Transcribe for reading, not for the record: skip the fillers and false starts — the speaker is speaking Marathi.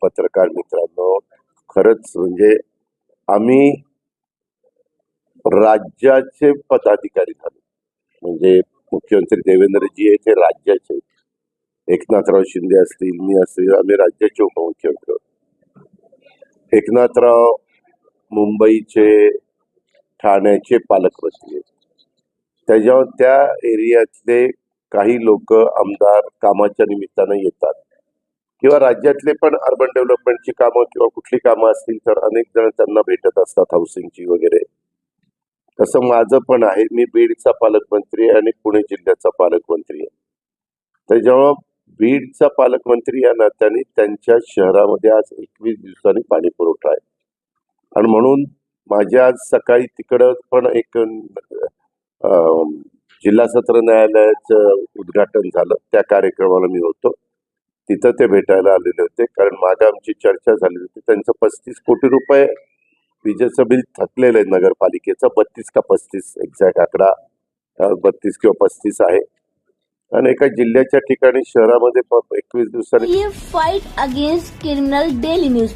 पत्रकार मित्रांनो, खरंच म्हणजे आम्ही राज्याचे पदाधिकारी झालो. म्हणजे मुख्यमंत्री देवेंद्रजी हे ते राज्याचे आहेत. एकनाथराव शिंदे असतील, मी असतील, आम्ही राज्याचे उपमुख्यमंत्री आहोत. एकनाथराव मुंबईचे, ठाण्याचे पालकमंत्री आहेत. त्याच्यावर त्या एरियातले काही लोक आमदार कामाच्या निमित्तानं येतात किंवा राज्यातले पण अर्बन डेव्हलपमेंटची कामं किंवा कुठली कामं असतील तर अनेक जण त्यांना भेटत असतात, हाऊसिंगची वगैरे. तसं माझं पण आहे. मी बीडचा पालकमंत्री आहे आणि पुणे जिल्ह्याचा पालकमंत्री आहे. त्याच्यामुळं बीडचा पालकमंत्री या नात्याने त्यांच्या शहरामध्ये आज 21 दिवसांनी पाणी पुरवठा आहे आणि म्हणून माझ्या आज सकाळी तिकडं पण एक जिल्हा सत्र न्यायालयाचं उद्घाटन झालं. त्या कार्यक्रमाला मी होतो. तिथं ते भेटायला आलेले होते कारण मागे आमची चर्चा झाली होती. त्यांचं 35 कोटी रुपये विजेचं बिल थकलेलं आहे नगरपालिकेचं. 32 का 35 एक्झॅक्ट आकडा 32 किंवा 35 आहे आणि एका जिल्ह्याच्या ठिकाणी शहरामध्ये 21 दिवसांनी fight against criminal daily news